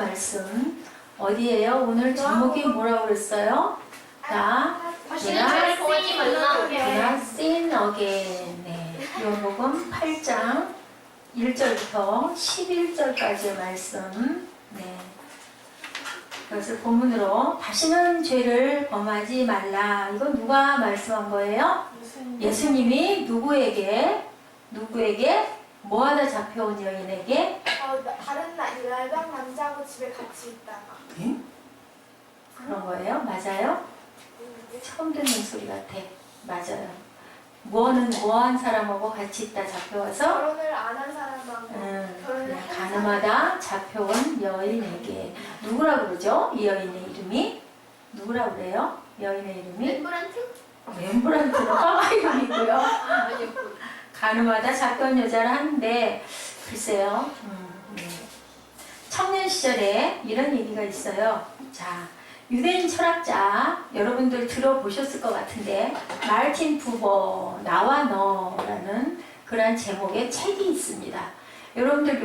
말씀 어디예요? 오늘 제목이 뭐라고 그랬어요? 자, 다시는 죄를 범하지 말라. sin again. 네. 요복음 8장 1절부터 11절까지의 말씀. 네. 그것을 본문으로 다시는 죄를 범하지 말라. 이건 누가 말씀한 거예요? 예수님이 누구에게 뭐하다 잡혀온 여인에게 다른 날방 남자하고 집에 같이 있다가 그런 거예요? 맞아요? 처음 듣는 소리 같아. 맞아요. 뭐한 사람하고 같이 있다 잡혀와서 결혼을 안 한 사람하고 결혼을 그냥 한 가늠하다 잡혀온 여인에게 누구라고 그러죠? 이 여인의 이름이 누구라고 그래요? 여인의 이름이 렘브란트? 렘브란트는 화가 이름이고요. 가늠하다 잡혀온 여자를 하는데 글쎄요. 청년 시절에 이런 얘기가 있어요. 자, 유대인 철학자 여러분들 들어보셨을 것 같은데 마르틴 부버 나와 너라는 그런 제목의 책이 있습니다. 여러분들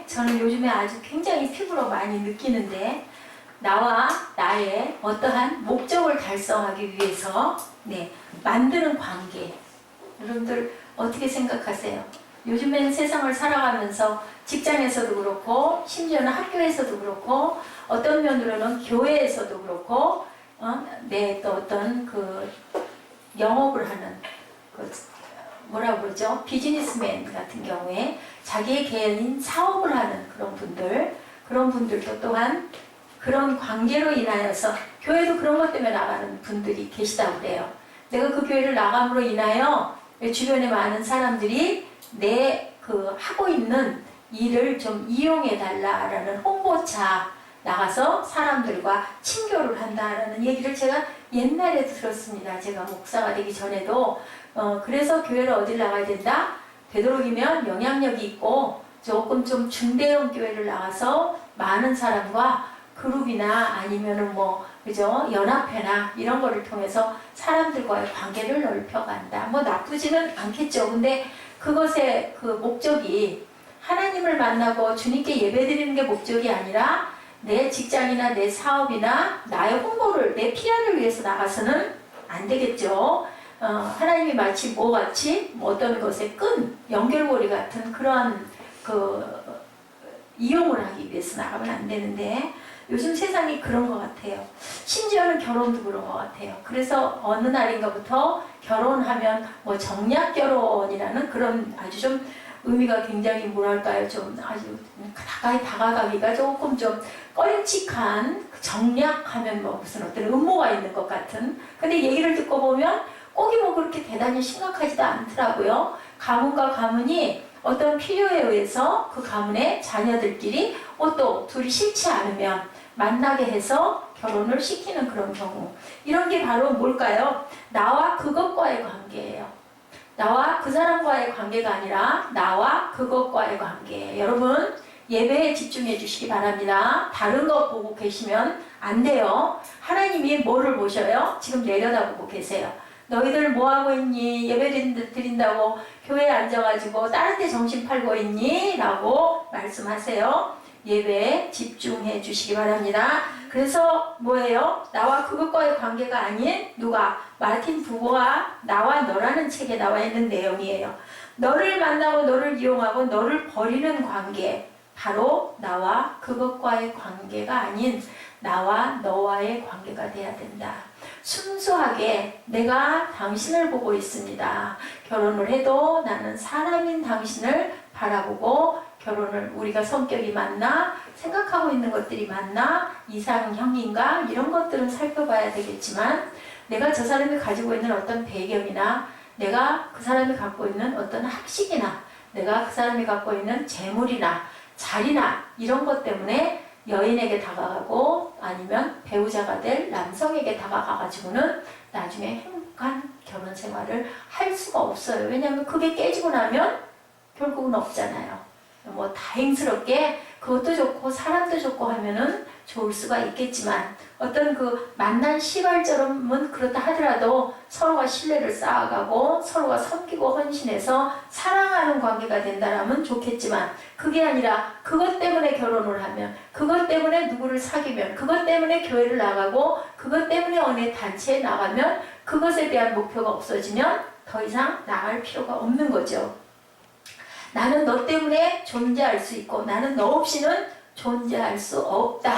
저는 요즘에 아주 굉장히 피부로 많이 느끼는데 나와 나의 어떠한 목적을 달성하기 위해서 만드는 관계 여러분들 어떻게 생각하세요? 요즘엔 세상을 살아가면서 직장에서도 그렇고 심지어는 학교에서도 그렇고 어떤 면으로는 교회에서도 그렇고 또 어떤 그 영업을 하는 뭐라고 그러죠? 비즈니스맨 같은 경우에 자기의 개인 사업을 하는 그런 분들도 또한 그런 관계로 인하여서 교회도 그런 것 때문에 나가는 분들이 계시다고 그래요. 내가 그 교회를 나감으로 인하여 주변에 많은 사람들이 내 하고 있는 일을 좀 이용해 달라라는 홍보차 나가서 사람들과 친교를 한다라는 얘기를 제가 옛날에도 들었습니다. 제가 목사가 되기 전에도 그래서 교회를 어딜 나가야 된다? 되도록이면 영향력이 있고 조금 좀 중대형 교회를 나가서 많은 사람과 그룹이나 아니면은 그죠? 연합회나 이런 거를 통해서 사람들과의 관계를 넓혀간다. 나쁘지는 않겠죠. 근데 그것의 그 목적이 하나님을 만나고 주님께 예배드리는 게 목적이 아니라 내 직장이나 내 사업이나 나의 홍보를 내 PR을 위해서 나가서는 안 되겠죠. 하나님이 마치 같이 어떤 것의 연결고리 같은 그러한 이용을 하기 위해서 나가면 안 되는데 요즘 세상이 그런 것 같아요. 심지어는 결혼도 그런 것 같아요. 그래서 어느 날인가부터 결혼하면 정략 결혼이라는 그런 아주 좀 의미가 굉장히 뭐랄까요, 좀 아주 가까이 다가가기가 조금 좀 꺼림칙한 정략하면 무슨 어떤 음모가 있는 것 같은. 근데 얘기를 듣고 보면 꼭이 그렇게 대단히 심각하지도 않더라고요. 가문과 가문이 어떤 필요에 의해서 그 가문의 자녀들끼리 또 둘이 싫지 않으면 만나게 해서 결혼을 시키는 그런 경우. 이런 게 바로 뭘까요? 나와 그것과의 관계예요. 나와 그 사람과의 관계가 아니라 나와 그것과의 관계. 여러분 예배에 집중해 주시기 바랍니다. 다른 거 보고 계시면 안 돼요. 하나님이 뭐를 보셔요? 지금 내려다보고 계세요. 너희들 뭐하고 있니? 예배 드린다고 교회에 앉아가지고 다른 데 정신 팔고 있니? 라고 말씀하세요. 예배에 집중해 주시기 바랍니다. 그래서 뭐예요? 나와 그것과의 관계가 아닌 누가? 마르틴 부버가 나와 너라는 책에 나와 있는 내용이에요. 너를 만나고 너를 이용하고 너를 버리는 관계, 바로 나와 그것과의 관계가 아닌 나와 너와의 관계가 돼야 된다. 순수하게 내가 당신을 보고 있습니다. 결혼을 해도 나는 사람인 당신을 바라보고 결혼을 우리가 성격이 맞나? 생각하고 있는 것들이 맞나? 이상형인가? 이런 것들은 살펴봐야 되겠지만 내가 저 사람이 가지고 있는 어떤 배경이나 내가 그 사람이 갖고 있는 어떤 학식이나 내가 그 사람이 갖고 있는 재물이나 자리나 이런 것 때문에 여인에게 다가가고 아니면 배우자가 될 남성에게 다가가가지고는 나중에 행복한 결혼 생활을 할 수가 없어요. 왜냐하면 그게 깨지고 나면 결국은 없잖아요. 다행스럽게 그것도 좋고 사람도 좋고 하면은 좋을 수가 있겠지만 어떤 그 만난 시발처럼은 그렇다 하더라도 서로가 신뢰를 쌓아가고 서로가 섬기고 헌신해서 사랑하는 관계가 된다라면 좋겠지만 그게 아니라 그것 때문에 결혼을 하면 그것 때문에 누구를 사귀면 그것 때문에 교회를 나가고 그것 때문에 어느 단체에 나가면 그것에 대한 목표가 없어지면 더 이상 나갈 필요가 없는 거죠. 나는 너 때문에 존재할 수 있고 나는 너 없이는 존재할 수 없다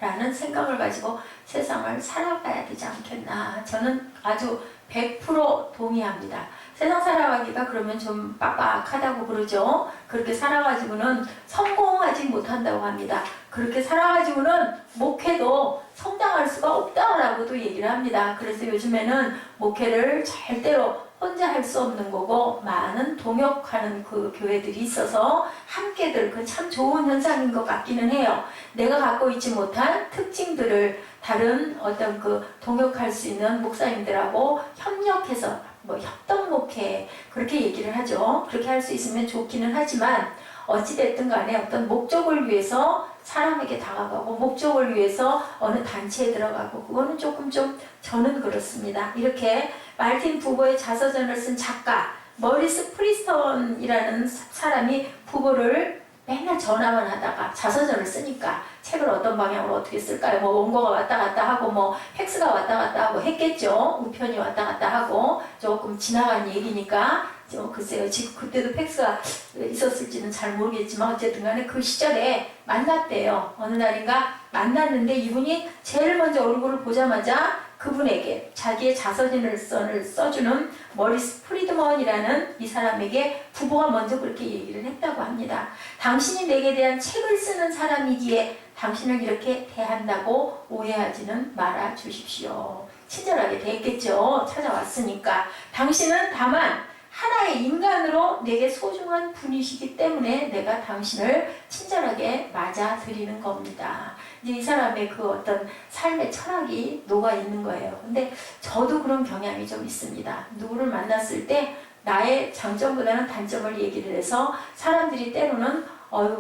라는 생각을 가지고 세상을 살아가야 되지 않겠나. 저는 아주 100% 동의합니다. 세상 살아가기가 그러면 좀 빡빡하다고 그러죠. 그렇게 살아가지고는 성공하지 못한다고 합니다. 그렇게 살아가지고는 목회도 성장할 수가 없다라고도 얘기를 합니다. 그래서 요즘에는 목회를 절대로 혼자 할 수 없는 거고 많은 동역하는 그 교회들이 있어서 함께들 그 참 좋은 현상인 것 같기는 해요. 내가 갖고 있지 못한 특징들을 다른 어떤 그 동역할 수 있는 목사님들하고 협력해서 뭐 협동 목회 그렇게 얘기를 하죠. 그렇게 할 수 있으면 좋기는 하지만 어찌됐든 간에 어떤 목적을 위해서 사람에게 다가가고 목적을 위해서 어느 단체에 들어가고 그거는 조금 좀 저는 그렇습니다. 이렇게 말틴 부보의 자서전을 쓴 작가 머리스 프리스턴이라는 사람이 부보를 맨날 전화만 하다가 자서전을 쓰니까 책을 어떤 방향으로 어떻게 쓸까요? 뭐 원고가 왔다 갔다 하고 뭐 팩스가 왔다 갔다 하고 했겠죠. 우편이 왔다 갔다 하고 조금 지나간 얘기니까 글쎄요. 지금 그때도 팩스가 있었을지는 잘 모르겠지만 어쨌든 간에 그 시절에 만났대요. 어느 날인가 만났는데 이분이 제일 먼저 얼굴을 보자마자 그분에게 자기의 자서전을 써주는 머리스 프리드먼이라는 이 사람에게 부부가 먼저 그렇게 얘기를 했다고 합니다. 당신이 내게 대한 책을 쓰는 사람이기에 당신을 이렇게 대한다고 오해하지는 말아 주십시오. 친절하게 대했겠죠. 찾아왔으니까. 당신은 다만 하나의 인간으로 내게 소중한 분이시기 때문에 내가 당신을 친절하게 맞아드리는 겁니다. 이제 이 사람의 그 어떤 삶의 철학이 녹아 있는 거예요. 근데 저도 그런 경향이 좀 있습니다. 누구를 만났을 때 나의 장점보다는 단점을 얘기를 해서 사람들이 때로는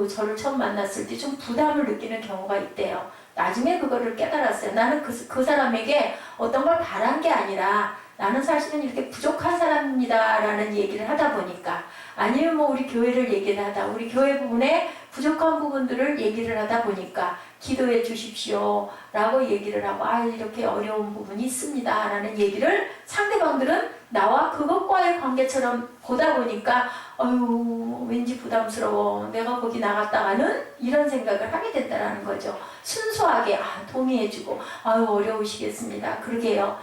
저를 처음 만났을 때 좀 부담을 느끼는 경우가 있대요. 나중에 그거를 깨달았어요. 나는 그 사람에게 어떤 걸 바란 게 아니라 나는 사실은 이렇게 부족한 사람입니다 라는 얘기를 하다 보니까 아니면 뭐 우리 교회를 얘기를 하다 우리 교회 부분에 부족한 부분들을 얘기를 하다 보니까 기도해 주십시오 라고 얘기를 하고 이렇게 어려운 부분이 있습니다 라는 얘기를 상대방들은 나와 그것과의 관계처럼 보다 보니까 왠지 부담스러워 내가 거기 나갔다가는 이런 생각을 하게 된다는 거죠. 순수하게 동의해주고 어려우시겠습니다. 그러게요.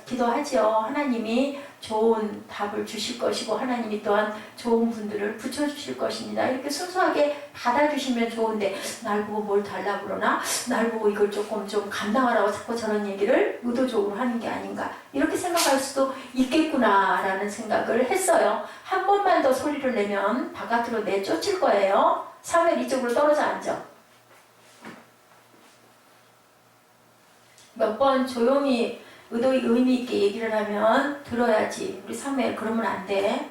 기도하지요. 하나님이 좋은 답을 주실 것이고 하나님이 또한 좋은 분들을 붙여주실 것입니다. 이렇게 순수하게 받아주시면 좋은데 날 보고 뭘 달라고 그러나? 날 보고 이걸 조금 좀 감당하라고 자꾸 저런 얘기를 의도적으로 하는 게 아닌가 이렇게 생각할 수도 있겠구나라는 생각을 했어요. 한 번만 더 소리를 내면 바깥으로 내쫓을 거예요. 사무엘 이쪽으로 떨어져 앉아. 몇 번 조용히 의미 있게 얘기를 하면 들어야지. 우리 사무엘 그러면 안 돼.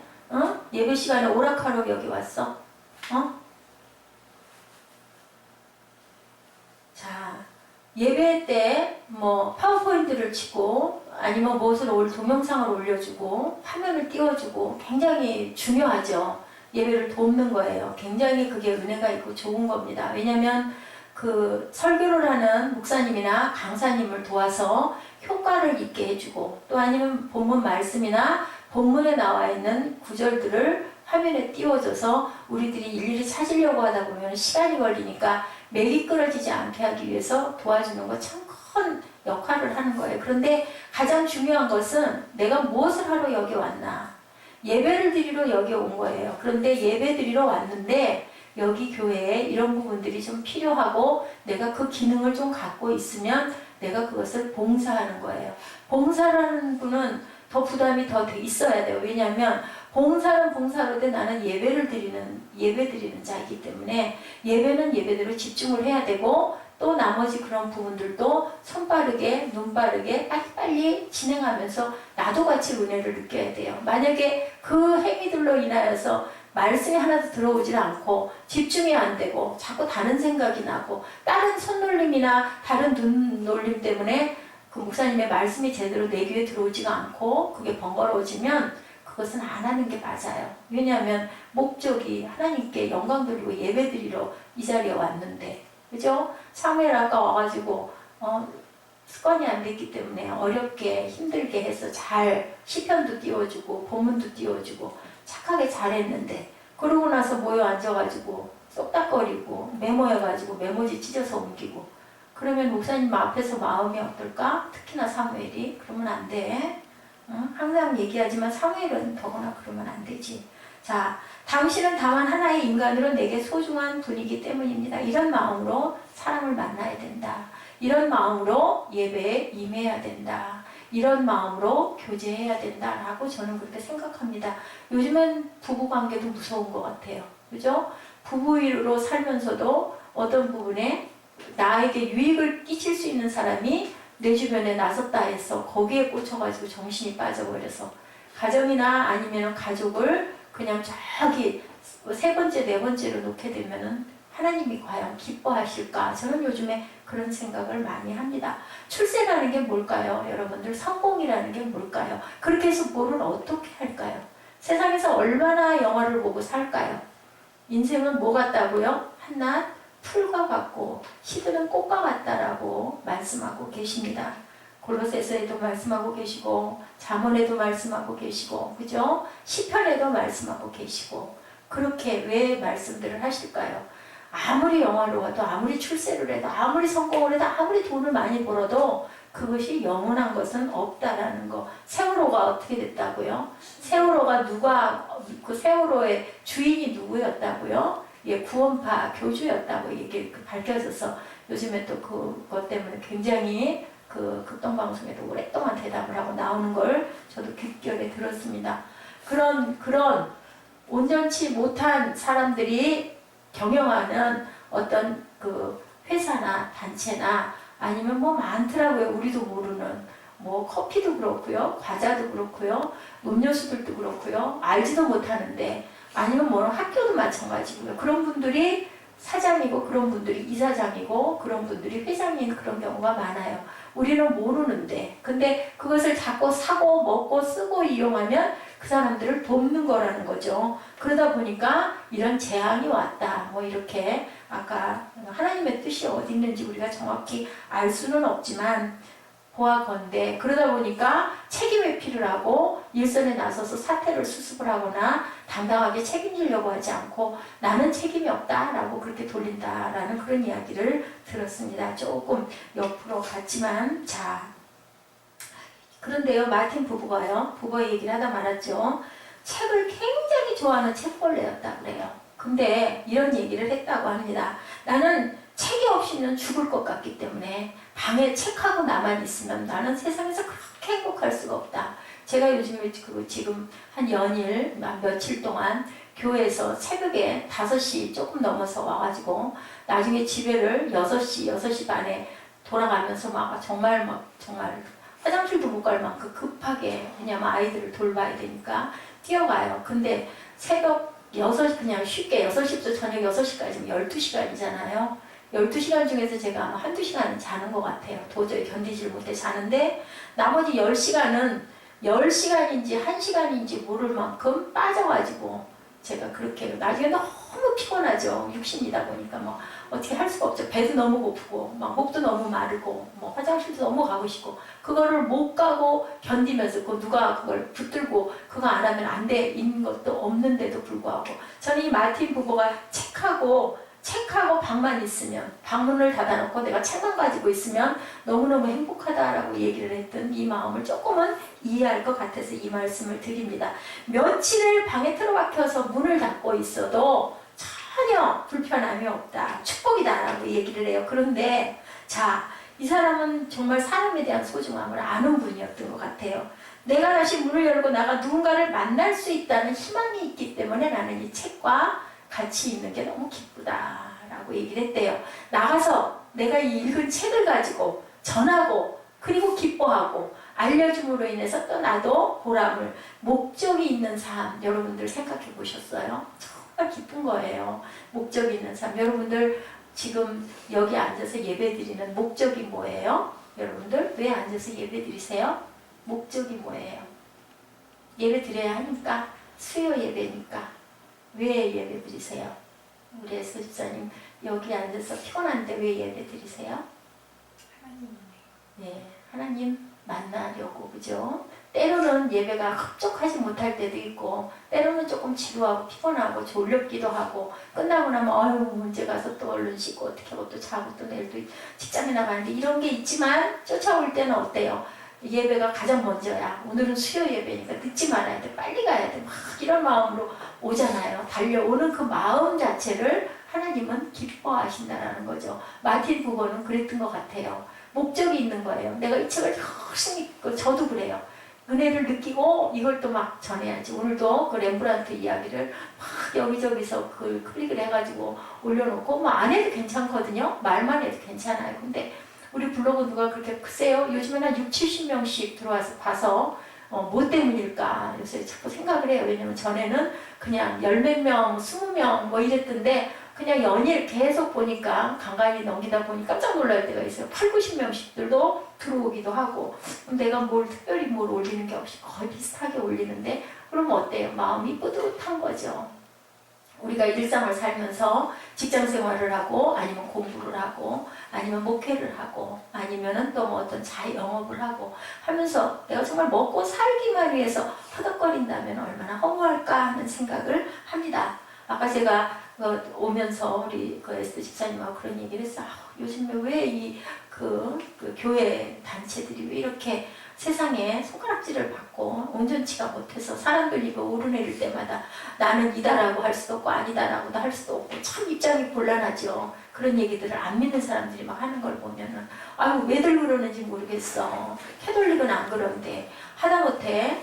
예배 시간에 오락하러 여기 왔어. 자, 예배 때 뭐 파워포인트를 치고 아니면 무엇을 동영상을 올려주고 화면을 띄워주고 굉장히 중요하죠. 예배를 돕는 거예요. 굉장히 그게 은혜가 있고 좋은 겁니다. 왜냐하면 그 설교를 하는 목사님이나 강사님을 도와서 효과를 있게 해주고 또 아니면 본문 말씀이나 본문에 나와 있는 구절들을 화면에 띄워줘서 우리들이 일일이 찾으려고 하다 보면 시간이 걸리니까 맥이 끊어지지 않게 하기 위해서 도와주는 거 참 큰 역할을 하는 거예요. 그런데 가장 중요한 것은 내가 무엇을 하러 여기 왔나? 예배를 드리러 여기 온 거예요. 그런데 예배 드리러 왔는데 여기 교회에 이런 부분들이 좀 필요하고 내가 그 기능을 좀 갖고 있으면 내가 그것을 봉사하는 거예요. 봉사라는 분은 더 부담이 더 있어야 돼요. 왜냐하면 봉사는 봉사로되 나는 예배 드리는 자이기 때문에 예배는 예배대로 집중을 해야 되고 또 나머지 그런 부분들도 손빠르게 눈빠르게 빨리빨리 진행하면서 나도 같이 은혜를 느껴야 돼요. 만약에 그 행위들로 인하여서 말씀이 하나도 들어오질 않고 집중이 안 되고 자꾸 다른 생각이 나고 다른 손놀림이나 다른 눈놀림 때문에 그 목사님의 말씀이 제대로 내 귀에 들어오지가 않고 그게 번거로워지면 그것은 안 하는 게 맞아요. 왜냐하면 목적이 하나님께 영광 돌리고 예배 드리러 이 자리에 왔는데, 그죠? 사무엘 아까 와가지고 습관이 안 됐기 때문에 어렵게 힘들게 해서 잘 시편도 띄워주고 본문도 띄워주고 착하게 잘했는데, 그러고 나서 모여 앉아가지고 쏙닥거리고 메모해가지고 메모지 찢어서 옮기고, 그러면 목사님 앞에서 마음이 어떨까? 특히나 사무엘이 그러면 안 돼. 응? 항상 얘기하지만 사무엘은 더구나 그러면 안 되지. 자, 당신은 다만 하나의 인간으로 내게 소중한 분이기 때문입니다. 이런 마음으로 사람을 만나야 된다. 이런 마음으로 예배에 임해야 된다. 이런 마음으로 교제해야 된다라고 저는 그렇게 생각합니다. 요즘엔 부부관계도 무서운 것 같아요. 그죠? 부부로 살면서도 어떤 부분에 나에게 유익을 끼칠 수 있는 사람이 내 주변에 나섰다 해서 거기에 꽂혀가지고 정신이 빠져버려서 가정이나 아니면 가족을 그냥 저기 세 번째, 네 번째로 놓게 되면은 하나님이 과연 기뻐하실까? 저는 요즘에 그런 생각을 많이 합니다. 출세라는 게 뭘까요? 여러분들 성공이라는 게 뭘까요? 그렇게 해서 뭐를 어떻게 할까요? 세상에서 얼마나 영화를 보고 살까요? 인생은 뭐 같다고요? 한낱 풀과 같고 시드는 꽃과 같다라고 말씀하고 계십니다. 골로새서에도 말씀하고 계시고 잠언에도 말씀하고 계시고, 그죠? 시편에도 말씀하고 계시고, 그렇게 왜 말씀들을 하실까요? 아무리 영화로워도, 아무리 출세를 해도, 아무리 성공을 해도, 아무리 돈을 많이 벌어도 그것이 영원한 것은 없다라는 거. 세월호가 어떻게 됐다고요? 세월호가 그 세월호의 주인이 누구였다고요? 예, 구원파 교주였다고 이게 밝혀져서 요즘에 또 그것 때문에 굉장히 그 극동방송에도 오랫동안 대답을 하고 나오는 걸 저도 귓결에 들었습니다. 그런 온전치 못한 사람들이 경영하는 어떤 그 회사나 단체나 아니면 뭐 많더라고요. 우리도 모르는 뭐 커피도 그렇고요, 과자도 그렇고요, 음료수들도 그렇고요, 알지도 못하는데, 아니면 뭐 학교도 마찬가지고요. 그런 분들이 사장이고 그런 분들이 이사장이고 그런 분들이 회장인 그런 경우가 많아요. 우리는 모르는데, 근데 그것을 자꾸 사고 먹고 쓰고 이용하면 그 사람들을 돕는 거라는 거죠. 그러다 보니까 이런 재앙이 왔다. 뭐 이렇게 아까 하나님의 뜻이 어디 있는지 우리가 정확히 알 수는 없지만 보아건대 그러다 보니까 책임의 피를 하고 일선에 나서서 사태를 수습을 하거나 당당하게 책임지려고 하지 않고 나는 책임이 없다라고 그렇게 돌린다라는 그런 이야기를 들었습니다. 조금 옆으로 갔지만, 자, 그런데요, 마틴 부부가요, 부부의 얘기를 하다 말았죠. 책을 굉장히 좋아하는 책벌레였다 그래요. 근데 이런 얘기를 했다고 합니다. 나는 책이 없이는 죽을 것 같기 때문에 방에 책하고 나만 있으면 나는 세상에서 그렇게 행복할 수가 없다. 제가 요즘에 지금 한 연일, 며칠 동안 교회에서 새벽에 5시 조금 넘어서 와가지고 나중에 집에를 6시 반에 돌아가면서 정말 화장실도 못 갈 만큼 급하게, 왜냐면 아이들을 돌봐야 되니까 뛰어가요. 근데 새벽 6시, 그냥 쉽게 6시부터 저녁 6시까지면 12시간이잖아요. 12시간 중에서 제가 아마 한두 시간은 자는 것 같아요. 도저히 견디질 못해 자는데, 나머지 10시간은 10시간인지 1시간인지 모를 만큼 빠져가지고 제가 그렇게 나중에 너무 피곤하죠. 육신이다 보니까 뭐 어떻게 할 수가 없죠. 배도 너무 고프고 막 목도 너무 마르고 뭐 화장실도 너무 가고 싶고 그거를 못 가고 견디면서 누가 그걸 붙들고 그거 안 하면 안 돼 있는 것도 없는데도 불구하고 저는 이 마틴 부부가 책하고 방만 있으면, 방문을 닫아놓고 내가 책만 가지고 있으면 너무너무 행복하다라고 얘기를 했던 이 마음을 조금은 이해할 것 같아서 이 말씀을 드립니다. 며칠을 방에 틀어박혀서 문을 닫고 있어도 전혀 불편함이 없다, 축복이다라고 얘기를 해요. 그런데 자, 이 사람은 정말 사람에 대한 소중함을 아는 분이었던 것 같아요. 내가 다시 문을 열고 나가 누군가를 만날 수 있다는 희망이 있기 때문에 나는 이 책과 같이 있는 게 너무 기쁘다라고 얘기를 했대요. 나가서 내가 이 읽은 책을 가지고 전하고 그리고 기뻐하고 알려줌으로 인해서 또 나도 보람을, 목적이 있는 삶, 여러분들 생각해 보셨어요? 정말 기쁜 거예요. 목적이 있는 삶. 여러분들 지금 여기 앉아서 예배 드리는 목적이 뭐예요? 여러분들 왜 앉아서 예배 드리세요? 목적이 뭐예요? 예배 드려야 하니까, 수요 예배니까. 왜 예배 드리세요? 우리 에스 집사님 여기 앉아서 피곤한데 왜 예배 드리세요? 네, 하나님 만나려고, 그죠? 때로는 예배가 흡족하지 못할 때도 있고, 때로는 조금 지루하고 피곤하고 졸렵기도 하고, 끝나고 나면 아유 언제 가서 또 얼른 씻고 어떻게 하고 또 자고 또 내일 또 직장에 나가는데, 이런 게 있지만 쫓아올 때는 어때요? 예배가 가장 먼저야. 오늘은 수요 예배니까 늦지 말아야 돼, 빨리 가야 돼, 막 이런 마음으로 오잖아요. 달려오는 그 마음 자체를 하나님은 기뻐하신다라는 거죠. 마틴 부거는 그랬던 것 같아요. 목적이 있는 거예요. 내가 이 책을 열심히 읽고, 저도 그래요. 은혜를 느끼고 이걸 또 막 전해야지. 오늘도 그 렘브란트 이야기를 막 여기저기서 그 클릭을 해가지고 올려놓고, 뭐 안 해도 괜찮거든요. 말만 해도 괜찮아요. 근데 우리 블로그 누가 그렇게, 글쎄요, 요즘에는 한 60~70명씩 들어와서 봐서 뭐 때문일까 요새 자꾸 생각을 해요. 왜냐면 전에는 그냥 10몇 명, 20명 뭐 이랬던데, 그냥 연일 계속 보니까, 간간히 넘기다 보니 깜짝 놀랄 때가 있어요. 80~90명씩들도 들어오기도 하고, 내가 뭘 특별히 뭘 올리는 게 없이 거의 비슷하게 올리는데, 그러면 어때요? 마음이 뿌듯한 거죠. 우리가 일상을 살면서 직장 생활을 하고, 아니면 공부를 하고, 아니면 목회를 하고, 아니면은 또 뭐 어떤 자영업을 하고 하면서 내가 정말 먹고 살기만 위해서 허덕거린다면 얼마나 허무할까 하는 생각을 합니다. 아까 제가 오면서 우리 그 에스더 집사님하고 그런 얘기를 했어요. 요즘에 왜 그 교회 단체들이 왜 이렇게 세상에 손가락질을 받고 온전치가 못해서 사람들 이거 오르내릴 때마다 나는 이다라고 할 수도 없고 아니다라고도 할 수도 없고, 참 입장이 곤란하죠. 그런 얘기들을 안 믿는 사람들이 막 하는 걸 보면은 아유 왜들 그러는지 모르겠어. 캐톨릭은 안 그런데, 하다못해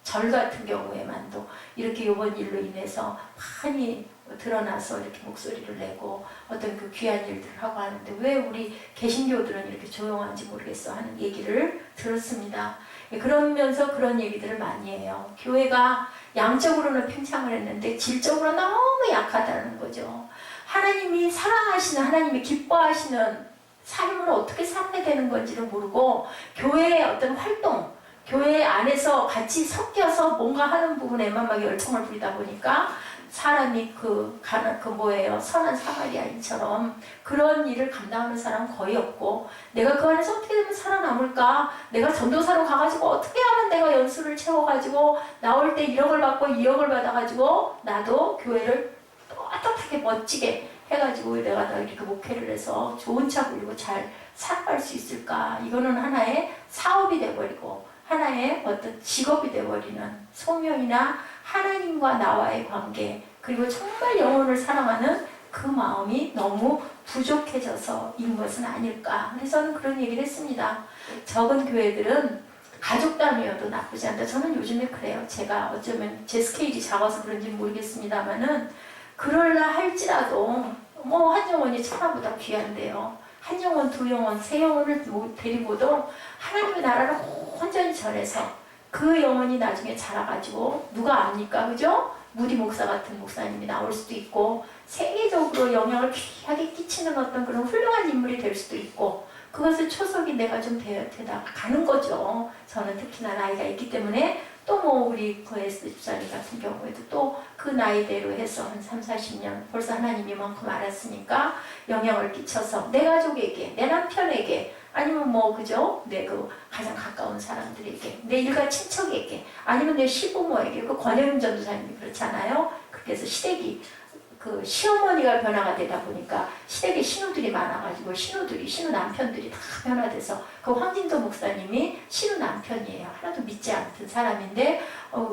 절 같은 경우에만도 이렇게 이번 일로 인해서 많이 드러나서 이렇게 목소리를 내고 어떤 그 귀한 일들을 하고 하는데, 왜 우리 개신교들은 이렇게 조용한지 모르겠어 하는 얘기를 들었습니다. 그러면서 그런 얘기들을 많이 해요. 교회가 양적으로는 팽창을 했는데 질적으로 너무 약하다는 거죠. 하나님이 사랑하시는, 하나님이 기뻐하시는 삶을 어떻게 살아야 되는 건지를 모르고, 교회의 어떤 활동, 교회 안에서 같이 섞여서 뭔가 하는 부분에만 막 열정을 부리다 보니까 사람이 선한 사마리아인처럼 그런 일을 감당하는 사람은 거의 없고, 내가 그 안에서 어떻게 되면 살아남을까? 내가 전도사로 가가지고 어떻게 하면 내가 연수를 채워가지고 나올 때 1억을 받고 2억을 받아가지고 나도 교회를 떳떳하게 멋지게 해가지고 내가 이렇게 목회를 해서 좋은 차 굴리고 잘 살아갈 수 있을까? 이거는 하나의 사업이 돼버리고 하나의 어떤 직업이 돼버리는, 소명이나 하나님과 나와의 관계, 그리고 정말 영혼을 사랑하는 그 마음이 너무 부족해져서인 것은 아닐까. 그래서 저는 그런 얘기를 했습니다. 적은 교회들은 가족 단위여도 나쁘지 않다. 저는 요즘에 그래요. 제가 어쩌면 제 스케일이 작아서 그런지 모르겠습니다만은, 그럴라 할지라도 뭐 한 영혼이 천하보다 귀한데요. 한 영혼, 두 영혼, 세 영혼을 데리고도 하나님의 나라를 온전히 전해서 그 영혼이 나중에 자라가지고 누가 압니까? 그죠? 무디 목사 같은 목사님이 나올 수도 있고, 세계적으로 영향을 귀하게 끼치는 어떤 그런 훌륭한 인물이 될 수도 있고, 그것을 초석이 내가 좀 되다 가는 거죠. 저는 특히나 나이가 있기 때문에, 또 뭐 우리 그 에스더 집사님 같은 경우에도 또 그 나이대로 해서 한 30~40년 벌써 하나님이 이만큼 알았으니까 영향을 끼쳐서 내 가족에게, 내 남편에게, 아니면 뭐 그죠? 내 그 가장 가까운 사람들에게, 내 일가 친척에게, 아니면 내 시부모에게. 그 권혜윤 전도사님이 그렇잖아요. 그래서 시댁이 그 시어머니가 변화가 되다 보니까 시댁에 신우들이 많아가지고 신우 남편들이 다 변화돼서, 그 황진도 목사님이 신우 남편이에요. 하나도 믿지 않던 사람인데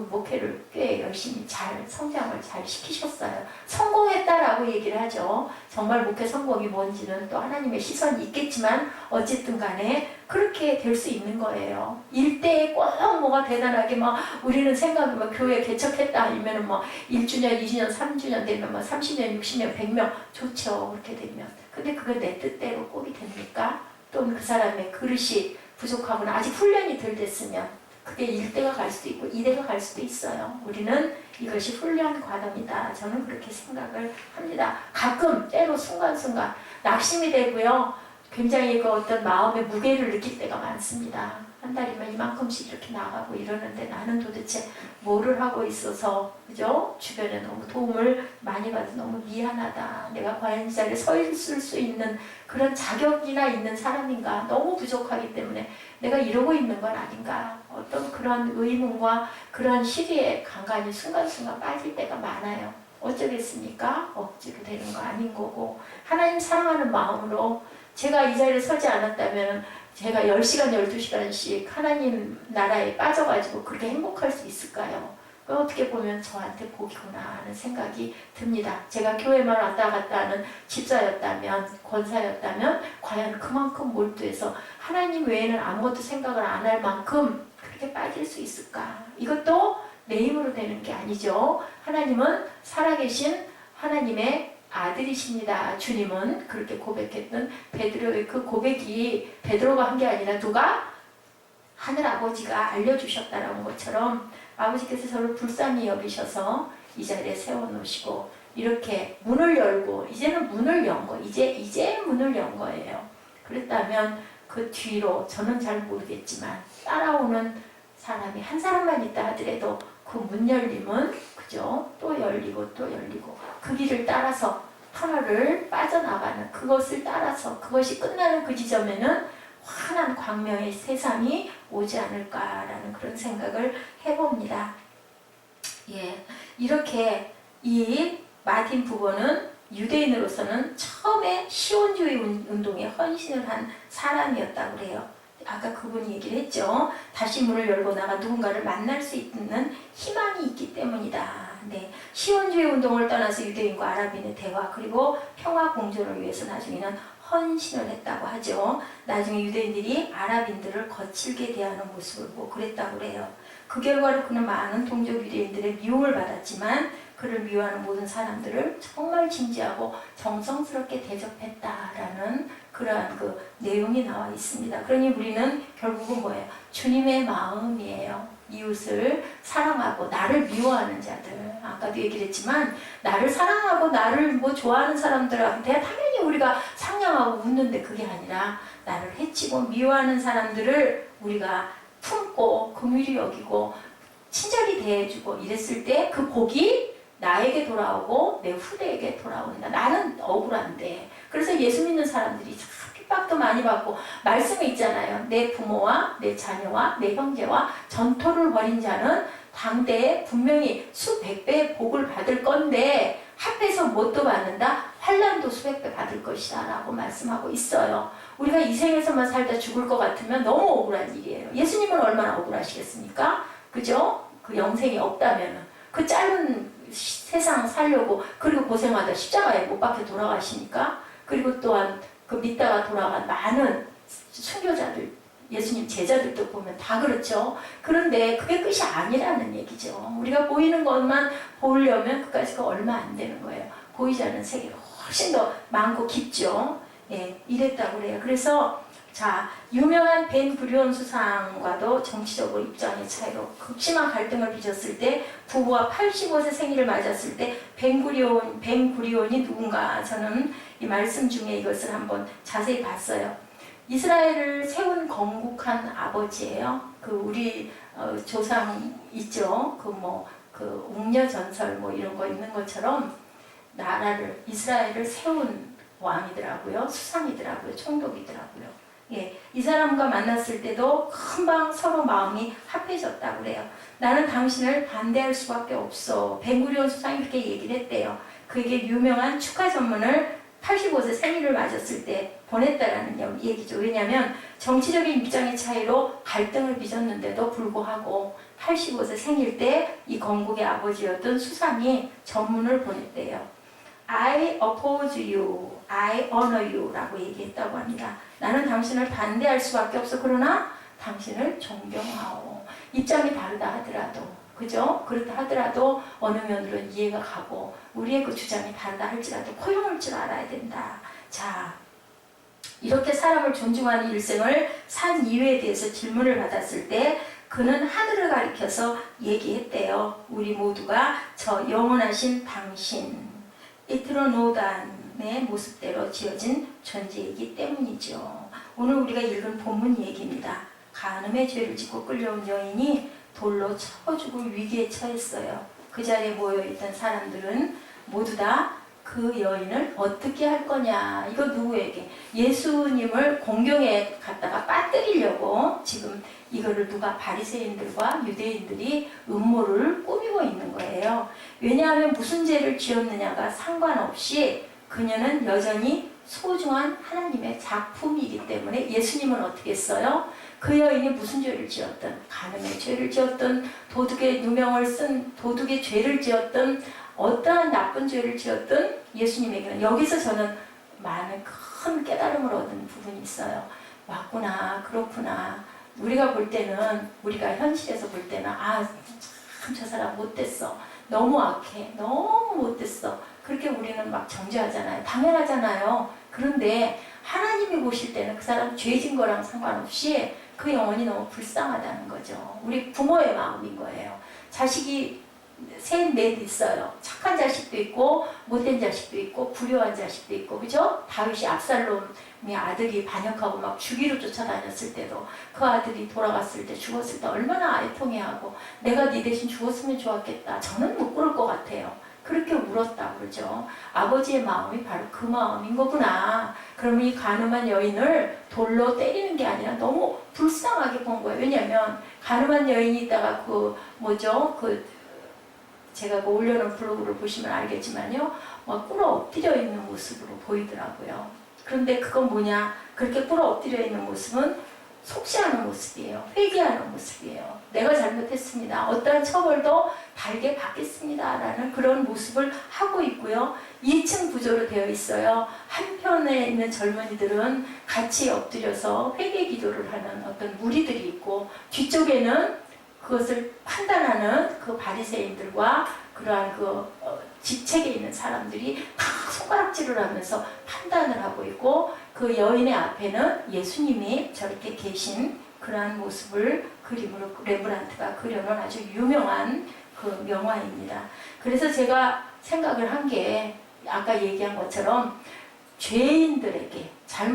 목회를 꽤 열심히 잘 성장을 잘 시키셨어요. 성공했다라고 얘기를 하죠. 정말 목회 성공이 뭔지는 또 하나님의 시선이 있겠지만 어쨌든 간에 그렇게 될 수 있는 거예요. 일대에 꼭 뭐가 대단하게 막 우리는 생각이 막 교회 개척했다 아니면 뭐 1주년, 2주년, 3주년 되면 뭐 30년, 60년, 100명 좋죠. 그렇게 되면. 근데 그게 내 뜻대로 꼴이 됩니까? 또는 그 사람의 그릇이 부족하거나 아직 훈련이 덜 됐으면 그게 1대가 갈 수도 있고 2대가 갈 수도 있어요. 우리는 이것이 훈련 과정이다. 저는 그렇게 생각을 합니다. 가끔 때로 순간순간 낙심이 되고요. 굉장히 그 어떤 마음의 무게를 느낄 때가 많습니다. 한 달이면 이만큼씩 이렇게 나가고 이러는데 나는 도대체 뭐를 하고 있어서, 그죠? 주변에 너무 도움을 많이 받아서 너무 미안하다. 내가 과연 이 자리에 서 있을 수 있는 그런 자격이나 있는 사람인가. 너무 부족하기 때문에 내가 이러고 있는 건 아닌가. 어떤 그런 의문과 그런 시기에 간간히 순간순간 빠질 때가 많아요. 어쩌겠습니까? 억지로 되는 거 아닌 거고 하나님 사랑하는 마음으로 제가 이 자리에 서지 않았다면 제가 10시간, 12시간씩 하나님 나라에 빠져가지고 그렇게 행복할 수 있을까요? 어떻게 보면 저한테 복이구나 하는 생각이 듭니다. 제가 교회만 왔다 갔다 하는 집사였다면, 권사였다면 과연 그만큼 몰두해서 하나님 외에는 아무것도 생각을 안 할 만큼 그렇게 빠질 수 있을까? 이것도 내 힘으로 되는 게 아니죠. 하나님은 살아계신 하나님의 아들이십니다. 주님은 그렇게 고백했던 베드로의 그 고백이 베드로가 한 게 아니라 누가? 하늘 아버지가 알려주셨다라는 것처럼 아버지께서 저를 불쌍히 여기셔서 이 자리에 세워놓으시고 이렇게 문을 열고 이제는 문을 연 거, 이제 문을 연 거예요. 그랬다면 그 뒤로 저는 잘 모르겠지만 따라오는 사람이 한 사람만 있다 하더라도 그 문 열림은 그죠? 또 열리고 또 열리고 그 길을 따라서 터널을 빠져나가는 그것을 따라서 그것이 끝나는 그 지점에는 환한 광명의 세상이 오지 않을까라는 그런 생각을 해봅니다. 예, 이렇게 이 마틴 부고는 유대인으로서는 처음에 시온주의 운동에 헌신을 한 사람이었다고 그래요. 아까 그분이 얘기를 했죠. 다시 문을 열고 나가 누군가를 만날 수 있는 희망이 있기 때문이다. 네, 시온주의 운동을 떠나서 유대인과 아랍인의 대화 그리고 평화 공존을 위해서 나중에는 헌신을 했다고 하죠. 나중에 유대인들이 아랍인들을 거칠게 대하는 모습을 보고 그랬다고 그래요. 그 결과로 그는 많은 동족 유대인들의 미움을 받았지만 그를 미워하는 모든 사람들을 정말 진지하고 정성스럽게 대접했다라는 그러한 그 내용이 나와 있습니다. 그러니 우리는 결국은 뭐예요? 주님의 마음이에요. 이웃을 사랑하고 나를 미워하는 자들, 아까도 얘기를 했지만 나를 사랑하고 나를 뭐 좋아하는 사람들한테 당연히 우리가 상냥하고 웃는데 그게 아니라 나를 해치고 미워하는 사람들을 우리가 품고 긍휼히 여기고 친절히 대해주고 이랬을 때 그 복이 나에게 돌아오고 내 후대에게 돌아온다. 나는 억울한데. 그래서 예수 믿는 사람들이 참 핍박도 많이 받고 말씀에 있잖아요. 내 부모와 내 자녀와 내 형제와 전토를 벌인 자는 당대에 분명히 수백 배의 복을 받을 건데 합해서 뭣도 받는다? 환난도 수백 배 받을 것이다 라고 말씀하고 있어요. 우리가 이 생에서만 살다 죽을 것 같으면 너무 억울한 일이에요. 예수님은 얼마나 억울하시겠습니까? 그죠? 그 영생이 없다면 그 짧은 세상 살려고 그리고 고생하다 십자가에 못 박혀 돌아가시니까 그리고 또한 그 믿다가 돌아간 많은 순교자들 예수님 제자들도 보면 다 그렇죠. 그런데 그게 끝이 아니라는 얘기죠. 우리가 보이는 것만 보려면 그까지가 얼마 안 되는 거예요. 보이지 않는 세계가 훨씬 더 많고 깊죠. 예, 이랬다고 그래요. 그래서 자, 유명한 벤구리온 수상과도 정치적으로 입장의 차이로 극심한 갈등을 빚었을 때 부부와 85세 생일을 맞았을 때 벤구리온이 누군가 저는 이 말씀 중에 이것을 한번 자세히 봤어요. 이스라엘을 세운 건국한 아버지예요. 그 우리 조상 있죠. 그 옥녀 전설 뭐 이런 거 있는 것처럼 나라를 이스라엘을 세운 왕이더라고요. 수상이더라고요. 총독이더라고요. 예, 이 사람과 만났을 때도 금방 서로 마음이 합해졌다고 그래요. 나는 당신을 반대할 수밖에 없어. 벤구리온 수상이 그렇게 얘기를 했대요. 그에게 유명한 축하 전문을 85세 생일을 맞았을 때 보냈다라는 얘기죠. 왜냐하면 정치적인 입장의 차이로 갈등을 빚었는데도 불구하고 85세 생일 때 이 건국의 아버지였던 수상이 전문을 보냈대요. I oppose you, I honor you 라고 얘기했다고 합니다. 나는 당신을 반대할 수밖에 없어. 그러나 당신을 존경하오. 입장이 다르다 하더라도, 그죠? 그렇다 하더라도 어느 면으로는 이해가 가고 우리의 그 주장이 다르다 할지라도 포용할 줄 알아야 된다. 자, 이렇게 사람을 존중하는 일생을 산 이유에 대해서 질문을 받았을 때 그는 하늘을 가리켜서 얘기했대요. 우리 모두가 저 영원하신 당신 이트로노단의 모습대로 지어진 존재이기 때문이죠. 오늘 우리가 읽은 본문 얘기입니다. 간음의 죄를 짓고 끌려온 여인이 돌로 쳐 죽을 위기에 처했어요. 그 자리에 모여있던 사람들은 모두 다 그 여인을 어떻게 할 거냐. 이거 누구에게? 예수님을 공경에 갖다가 빠뜨리려고 지금 이거를 누가 바리새인들과 유대인들이 음모를 꾸미고 있는 거예요. 왜냐하면 무슨 죄를 지었느냐가 상관없이 그녀는 여전히 소중한 하나님의 작품이기 때문에 예수님은 어떻게 했어요? 그 여인이 무슨 죄를 지었든 간음의 죄를 지었든 도둑의 누명을 쓴 도둑의 죄를 지었든 어떠한 나쁜 죄를 지었든 예수님에게는 여기서 저는 많은 큰 깨달음을 얻은 부분이 있어요. 맞구나, 그렇구나. 우리가 볼 때는 우리가 현실에서 볼 때는 참 저 사람 못됐어. 너무 악해. 너무 못됐어. 그렇게 우리는 막 정죄하잖아요. 당연하잖아요. 그런데 하나님이 보실 때는 그 사람 죄진 거랑 상관없이 그 영혼이 너무 불쌍하다는 거죠. 우리 부모의 마음인 거예요. 자식이 셋, 넷 있어요. 착한 자식도 있고 못된 자식도 있고 불효한 자식도 있고 그죠? 다윗이 압살롬의 아들이 반역하고 막 죽이러 쫓아다녔을 때도 그 아들이 돌아갔을 때 죽었을 때 얼마나 애통해하고 내가 네 대신 죽었으면 좋았겠다. 저는 못 그럴 것 같아요. 그렇게 울었다고 그러죠. 아버지의 마음이 바로 그 마음인 거구나. 그러면 이 간음한 여인을 돌로 때리는 게 아니라 너무 불쌍하게 본 거예요. 왜냐하면 간음한 여인이 있다가 제가 그 올려놓은 블로그를 보시면 알겠지만요. 막 꿇어 엎드려 있는 모습으로 보이더라고요. 그런데 그건 뭐냐? 그렇게 꿇어 엎드려 있는 모습은 속시하는 모습이에요. 회개하는 모습이에요. 내가 잘못했습니다. 어떠한 처벌도 달게 받겠습니다. 라는 그런 모습을 하고 있고요. 2층 구조로 되어 있어요. 한편에 있는 젊은이들은 같이 엎드려서 회개 기도를 하는 어떤 무리들이 있고 뒤쪽에는 그것을 판단하는 그 바리새인들과 그러한 직책에 있는 사람들이 다 손가락질을 하면서 판단을 하고 있고 그 여인의 앞에는 예수님이 저렇게 계신 그러한 모습을 그림으로 렘브란트가 그려놓은 아주 유명한 그 명화입니다. 그래서 제가 생각을 한 게 아까 얘기한 것처럼 죄인들에게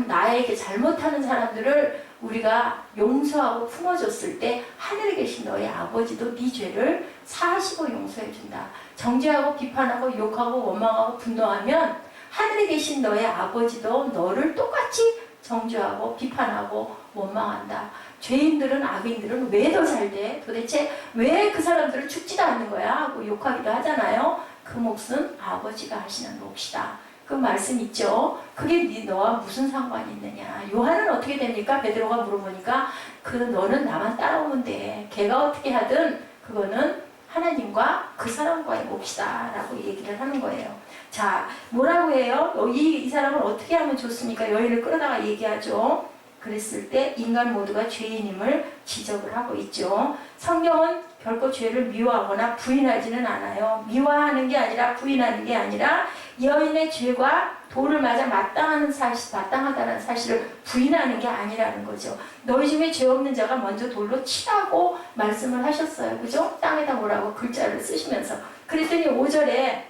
나에게 잘못하는 사람들을 우리가 용서하고 품어줬을 때 하늘에 계신 너의 아버지도 네 죄를 사하시고 용서해 준다. 정죄하고 비판하고 욕하고 원망하고 분노하면 하늘에 계신 너의 아버지도 너를 똑같이 정죄하고 비판하고 원망한다. 죄인들은 악인들은 왜 더 잘 돼? 도대체 왜 그 사람들을 죽지도 않는 거야? 하고 욕하기도 하잖아요. 그 몫은 아버지가 하시는 몫이다. 그 말씀 있죠. 그게 너와 무슨 상관이 있느냐. 요한은 어떻게 됩니까? 베드로가 물어보니까 너는 나만 따라오면 돼. 걔가 어떻게 하든 그거는 하나님과 그 사람과의 몫이다 라고 얘기를 하는 거예요. 자, 뭐라고 해요? 이 사람을 어떻게 하면 좋습니까? 여인을 끌어다가 얘기하죠. 그랬을 때 인간 모두가 죄인임을 지적을 하고 있죠. 성경은 결코 죄를 미워하거나 부인하지는 않아요. 미워하는 게 아니라 부인하는 게 아니라 여인의 죄가 돌을 맞아 마땅하다는 사실을 부인하는 게 아니라는 거죠. 너희 중에 죄 없는 자가 먼저 돌로 치라고 말씀을 하셨어요. 그죠? 땅에다 뭐라고 글자를 쓰시면서. 그랬더니 5절에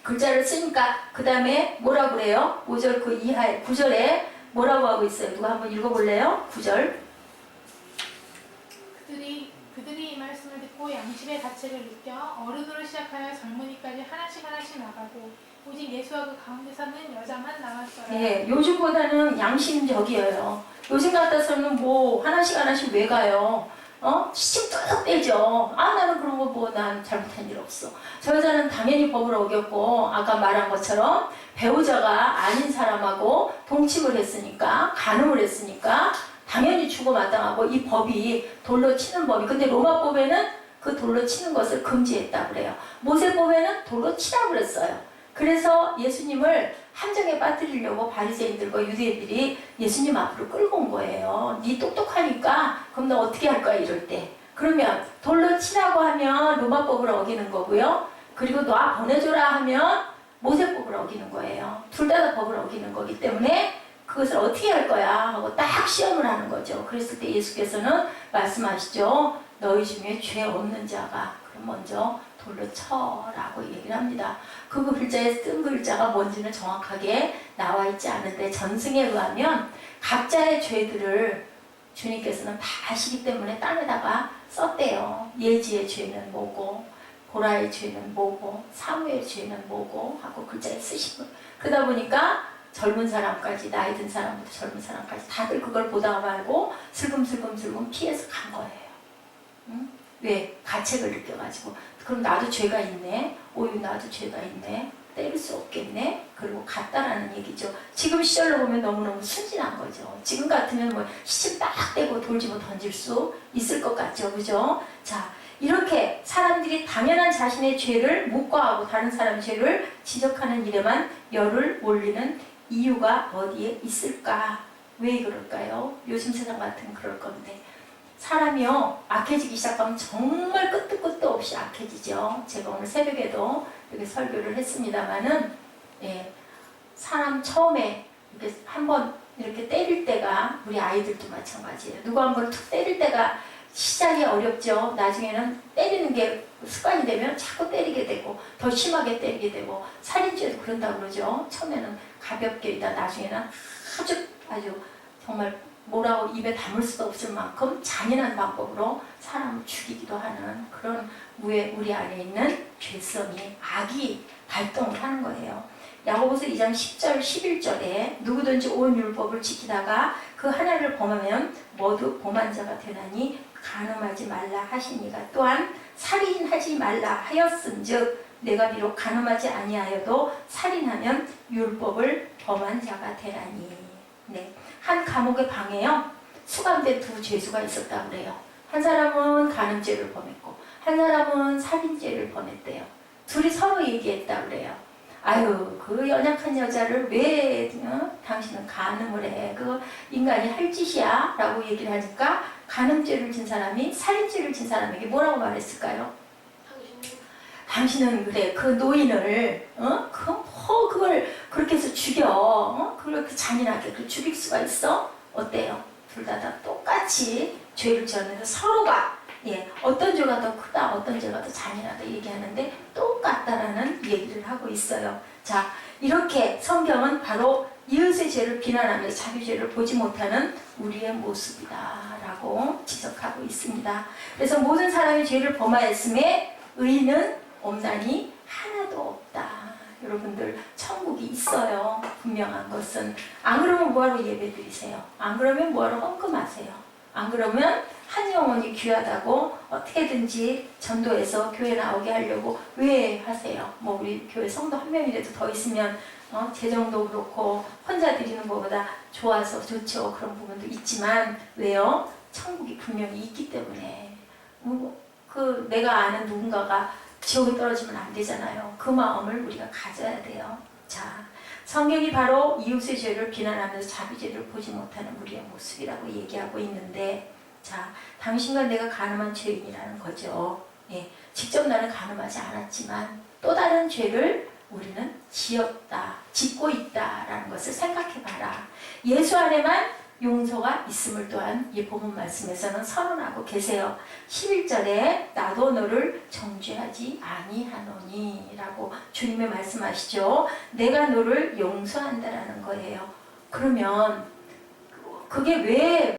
글자를 쓰니까 그 다음에 뭐라고 그래요? 5절 그 이하에 9절에 뭐라고 하고 있어요? 누가 한번 읽어볼래요? 9절. 그들이 이 말씀을 듣고 양심의 가책을 느껴 어른으로 시작하여 젊은이까지 하나씩 나가고 오직 예수와 그 가운데 사는 여자만 남았어요. 네, 요즘보다는 양심적이에요. 요즘 같아서는 뭐 하나씩 왜 가요? 씩뚝 떼죠. 나는 그런 거 난 잘못한 일 없어. 저 여자는 당연히 법을 어겼고 아까 말한 것처럼 배우자가 아닌 사람하고 동침을 했으니까 간음을 했으니까 당연히 죽어 마땅하고 이 법이 돌로 치는 법이 근데 로마법에는 그 돌로 치는 것을 금지했다 그래요. 모세법에는 돌로 치라 그랬어요. 그래서 예수님을 함정에 빠뜨리려고 바리새인들과 유대인들이 예수님 앞으로 끌고 온 거예요. 네 똑똑하니까 그럼 너 어떻게 할 거야 이럴 때. 그러면 돌로 치라고 하면 로마법을 어기는 거고요. 그리고 놔 보내줘라 하면 모세법을 어기는 거예요. 둘 다 법을 어기는 거기 때문에 그것을 어떻게 할 거야 하고 딱 시험을 하는 거죠. 그랬을 때 예수께서는 말씀하시죠. 너희 중에 죄 없는 자가 그럼 먼저 돌로 쳐라고 얘기를 합니다. 그 글자에 뜬 글자가 뭔지는 정확하게 나와 있지 않은데 전승에 의하면 각자의 죄들을 주님께서는 다 아시기 때문에 땅에다가 썼대요. 예지의 죄는 뭐고 보라의 죄는 뭐고 사무의 죄는 뭐고 하고 글자에 쓰시고 그러다 보니까 젊은 사람까지 나이 든 사람부터 젊은 사람까지 다들 그걸 보다가 말고 슬금슬금 피해서 간 거예요. 응? 왜? 가책을 느껴가지고 그럼 나도 죄가 있네. 오유 나도 죄가 있네. 때릴 수 없겠네. 그리고 갔다라는 얘기죠. 지금 시절로 보면 너무너무 순진한 거죠. 지금 같으면 뭐 시침 딱 떼고 돌집어 던질 수 있을 것 같죠. 그죠? 자, 이렇게 사람들이 당연한 자신의 죄를 묵과하고 다른 사람의 죄를 지적하는 일에만 열을 올리는 이유가 어디에 있을까? 왜 그럴까요? 요즘 세상 같으면 그럴 건데 사람이요 악해지기 시작하면 정말 끝도 없이 악해지죠. 제가 오늘 새벽에도 이렇게 설교를 했습니다마는 사람 처음에 이렇게 한번 이렇게 때릴 때가 우리 아이들도 마찬가지예요. 누가 한번 툭 때릴 때가 시작이 어렵죠. 나중에는 때리는 게 습관이 되면 자꾸 때리게 되고 더 심하게 때리게 되고 살인죄도 그런다고 그러죠. 처음에는 가볍게 있다 나중에는 아주 정말 뭐라고 입에 담을 수도 없을 만큼 잔인한 방법으로 사람을 죽이기도 하는 그런 우리 안에 있는 죄성이 악이 발동을 하는 거예요. 야고보서 2장 10절 11절에 누구든지 온 율법을 지키다가 그 하나를 범하면 모두 범한 자가 되나니 간음하지 말라 하시니가 또한 살인하지 말라 하였은즉 내가 비록 간음하지 아니하여도 살인하면 율법을 범한 자가 되나니. 네. 한 감옥의 방에요 수감된 두 죄수가 있었다고 그래요. 한 사람은 간음죄를 범했고 한 사람은 살인죄를 범했대요. 둘이 서로 얘기했다고 그래요. 아유 그 연약한 여자를 왜 당신은 간음을 해? 그 인간이 할 짓이야 라고 얘기를 하니까 간음죄를 진 사람이 살인죄를 진 사람에게 뭐라고 말했을까요? 당신은 그래 그 노인을 그걸 그렇게 해서 죽여 그렇게 잔인하게 그 죽일 수가 있어? 어때요? 둘 다 똑같이 죄를 지었는데 서로가 어떤 죄가 더 크다 어떤 죄가 더 잔인하다 얘기하는데 똑같다라는 얘기를 하고 있어요. 자 이렇게 성경은 바로 이웃의 죄를 비난하며 자기 죄를 보지 못하는 우리의 모습이다 라고 지적하고 있습니다. 그래서 모든 사람이 죄를 범하였음에 의인은 없나니 하나도 없다. 여러분들 천국이 있어요. 분명한 것은. 안 그러면 뭐하러 예배드리세요? 안 그러면 뭐하러 헌금하세요? 안 그러면 한 영혼이 귀하다고 어떻게든지 전도해서 교회 나오게 하려고 왜 하세요? 뭐 우리 교회 성도 한 명이라도 더 있으면 재정도 그렇고 혼자 드리는 것보다 좋아서 좋죠. 그런 부분도 있지만 왜요? 천국이 분명히 있기 때문에 그 내가 아는 누군가가 지옥에 떨어지면 안 되잖아요. 그 마음을 우리가 가져야 돼요. 자, 성경이 바로 이웃의 죄를 비난하면서 자기 죄를 보지 못하는 우리의 모습이라고 얘기하고 있는데 자, 당신과 내가 가늠한 죄인이라는 거죠. 직접 나는 가늠하지 않았지만 또 다른 죄를 우리는 짓고 있다라는 것을 생각해봐라. 예수 안에만 용서가 있음을 또한 이 본문 말씀에서는 선언하고 계세요. 11절에 나도 너를 정죄하지 아니하노니 라고 주님의 말씀하시죠. 내가 너를 용서한다라는 거예요. 그러면 그게 왜